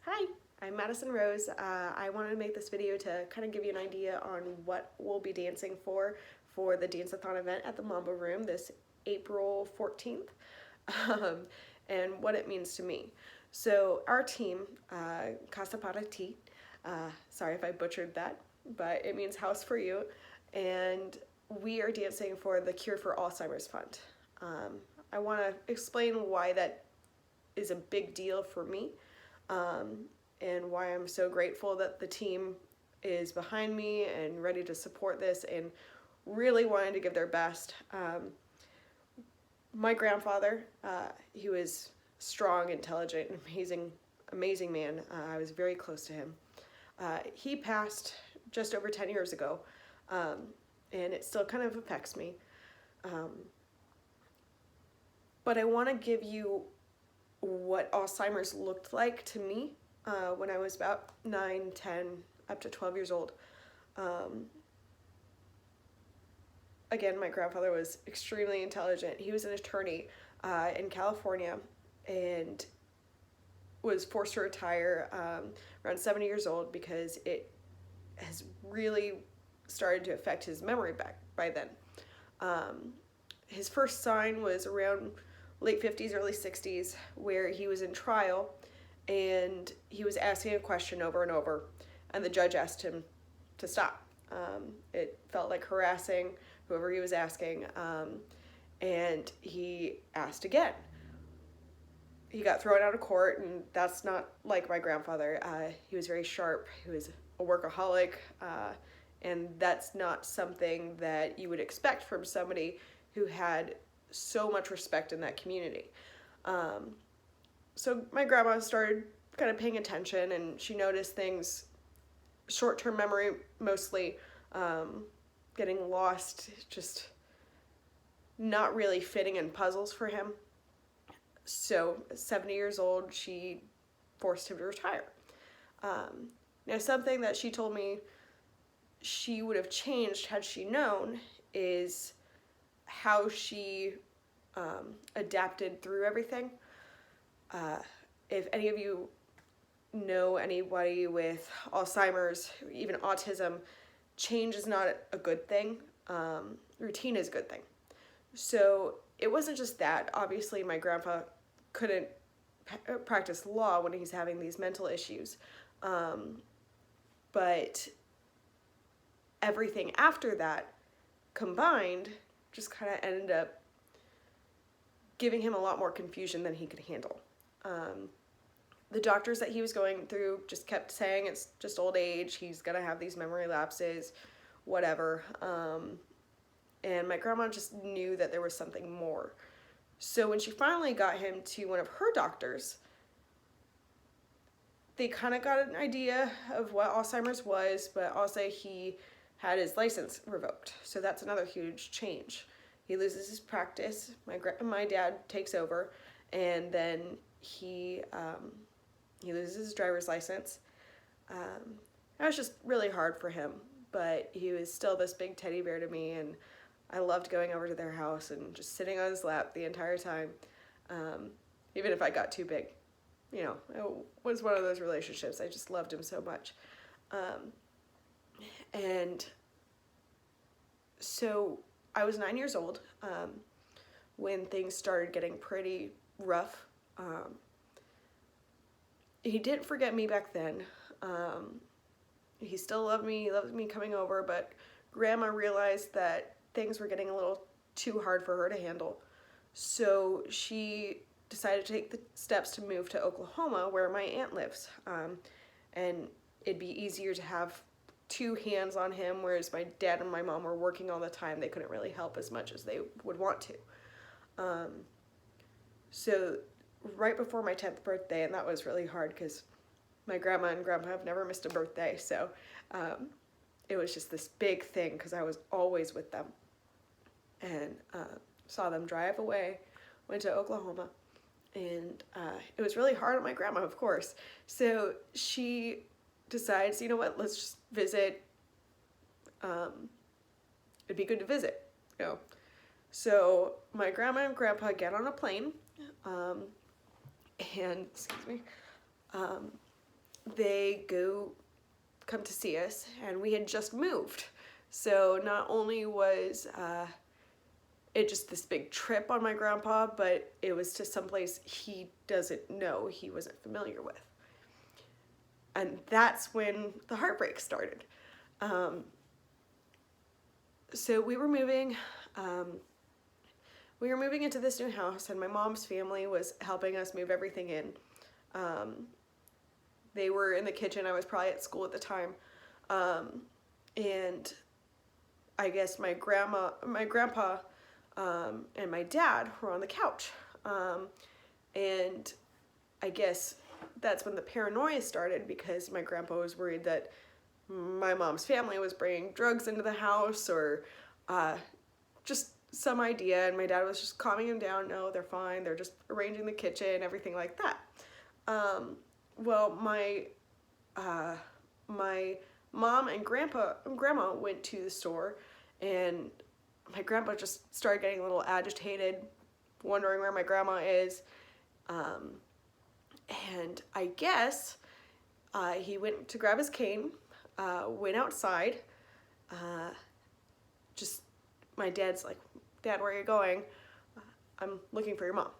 Hi, I'm Madison Rose. I wanted to make this video to kind of give you an idea on what we'll be dancing for the Dance-a-thon event at the Mambo Room this April 14th, um, and what it means to me. So our team, Casa para Ti, sorry if I butchered that, but it means house for you, and we are dancing for the Cure for Alzheimer's Fund. I want to explain why that is a big deal for me, and why I'm so grateful that the team is behind me and ready to support this and really wanting to give their best. My grandfather, he was strong, intelligent, amazing man. I was very close to him. He passed just over 10 years ago, and it still kind of affects me. But I want to give you what Alzheimer's looked like to me when I was about 9, 10, up to 12 years old. Again, my grandfather was extremely intelligent. He was an attorney in California and was forced to retire around 70 years old because it has really started to affect his memory back by then. His first sign was around late 50s, early 60s, where he was in trial and he was asking a question over and over, and the judge asked him to stop. It felt like harassing whoever he was asking, and he asked again. He got thrown out of court, and that's not like my grandfather. He was very sharp. He was a workaholic, and that's not something that you would expect from somebody who had so much respect in that community. So my grandma started kind of paying attention, and she noticed things, short-term memory mostly, getting lost, just not really fitting in puzzles for him. So 70 years old, she forced him to retire. Now something that she told me she would have changed had she known is how she adapted through everything. If any of you know anybody with Alzheimer's, even autism, change is not a good thing. Routine is a good thing. So it wasn't just that. Obviously, my grandpa couldn't practice law when he's having these mental issues. But everything after that combined just kind of ended up giving him a lot more confusion than he could handle. The doctors that he was going through just kept saying it's just old age, he's gonna have these memory lapses, whatever. And my grandma just knew that there was something more. So when she finally got him to one of her doctors, they kind of got an idea of what Alzheimer's was, but also he had his license revoked. So that's another huge change. He loses his practice, my dad takes over, and then he loses his driver's license. That was just really hard for him, but he was still this big teddy bear to me, and I loved going over to their house and just sitting on his lap the entire time, even if I got too big. You know, it was one of those relationships. I just loved him so much. And so I was 9 years old when things started getting pretty rough. He didn't forget me back then. He still loved me coming over, but Grandma realized that things were getting a little too hard for her to handle. So she decided to take the steps to move to Oklahoma, where my aunt lives. And it'd be easier to have two hands on him, whereas my dad and my mom were working all the time. They couldn't really help as much as they would want to. So right before my 10th birthday, and that was really hard because my grandma and grandpa have never missed a birthday, so it was just this big thing because I was always with them. And saw them drive away, went to Oklahoma, and it was really hard on my grandma, of course. So she decides, you know what, let's just visit. It'd be good to visit, you know. So my grandma and grandpa get on a plane, and excuse me, they come to see us, and we had just moved. So not only was it just this big trip on my grandpa, but it was to someplace he doesn't know, he wasn't familiar with. And that's when the heartbreak started. So we were moving into this new house, and my mom's family was helping us move everything in. They were in the kitchen. I was probably at school at the time. And I guess my grandpa, and my dad were on the couch. And I guess that's when the paranoia started, because my grandpa was worried that my mom's family was bringing drugs into the house, or just some idea, and my dad was just calming him down. No, they're fine. They're just arranging the kitchen, everything like that. Well, my mom and grandma went to the store, and my grandpa just started getting a little agitated, wondering where my grandma is. And I guess he went to grab his cane, went outside. Just my dad's like, "Dad, where are you going?" "I'm looking for your mom."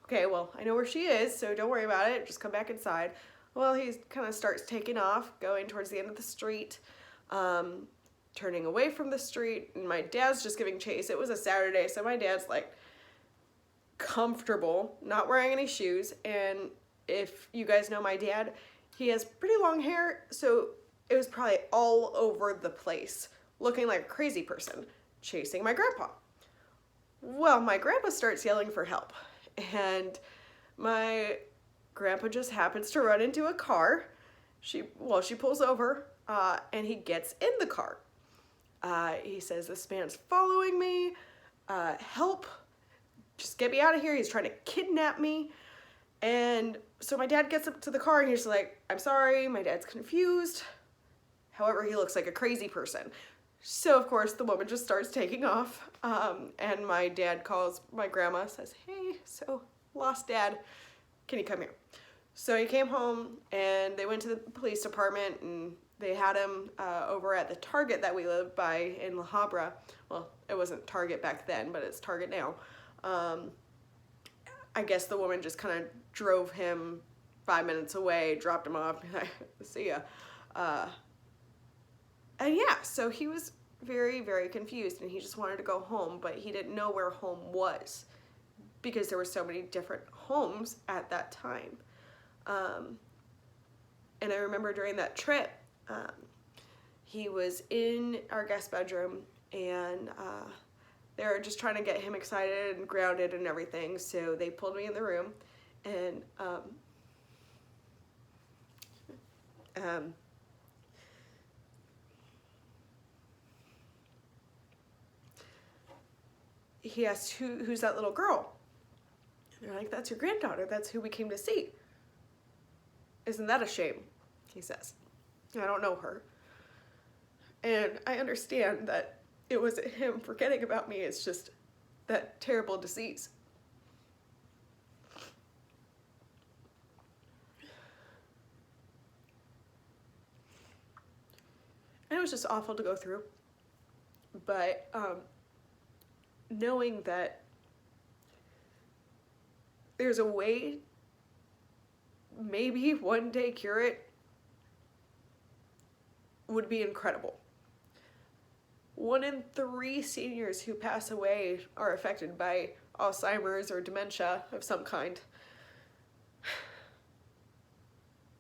"Okay, well, I know where she is, so don't worry about it. Just come back inside." Well, he kind of starts taking off, going towards the end of the street, turning away from the street, and my dad's just giving chase. It was a Saturday, so my dad's like comfortable, not wearing any shoes. And if you guys know my dad, he has pretty long hair, so it was probably all over the place, looking like a crazy person, chasing my grandpa. Well, my grandpa starts yelling for help, and my grandpa just happens to run into a car. She pulls over, and he gets in the car. He says, "This man's following me, help, just get me out of here. He's trying to kidnap me." And so my dad gets up to the car, and he's like, "I'm sorry." My dad's confused. However, he looks like a crazy person. So, of course, the woman just starts taking off, and my dad calls my grandma, says, "Hey, so lost Dad. Can you come here?" So he came home, and they went to the police department, and they had him over at the Target that we lived by in La Habra. Well, it wasn't Target back then, but it's Target now. I guess the woman just kind of drove him 5 minutes away, dropped him off, "See ya." And yeah, so he was very, very confused, and he just wanted to go home, but he didn't know where home was, because there were so many different homes at that time. And I remember during that trip, he was in our guest bedroom, and they were just trying to get him excited and grounded and everything, so they pulled me in the room, and he asked, who's that little girl? And they're like, "That's your granddaughter. That's who we came to see." "Isn't that a shame?" he says. "I don't know her." And I understand that it wasn't him forgetting about me. It's just that terrible disease. And it was just awful to go through. But knowing that there's a way, maybe one day cure it, would be incredible. 1 in 3 seniors who pass away are affected by Alzheimer's or dementia of some kind.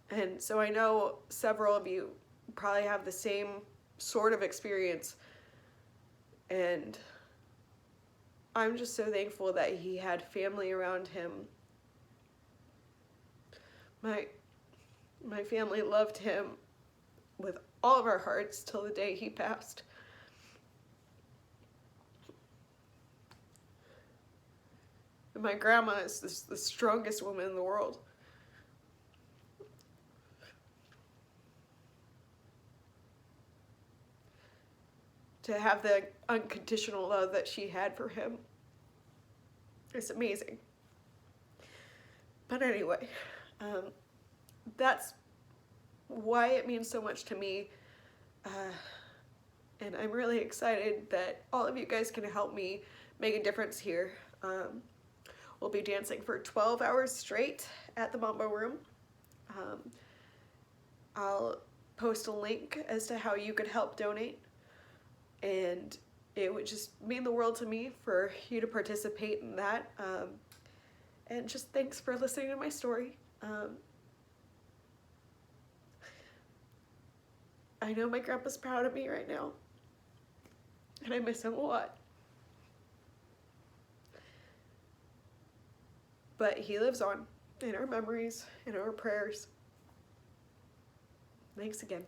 And so I know several of you probably have the same sort of experience, and I'm just so thankful that he had family around him. My family loved him with all of our hearts till the day he passed. And my grandma is the strongest woman in the world. To have the unconditional love that she had for him, it's amazing. But anyway, that's why it means so much to me. And I'm really excited that all of you guys can help me make a difference here. We'll be dancing for 12 hours straight at the Mambo Room. I'll post a link as to how you could help donate, and it would just mean the world to me for you to participate in that. And just thanks for listening to my story. I know my grandpa's proud of me right now, and I miss him a lot. But he lives on in our memories, in our prayers. Thanks again.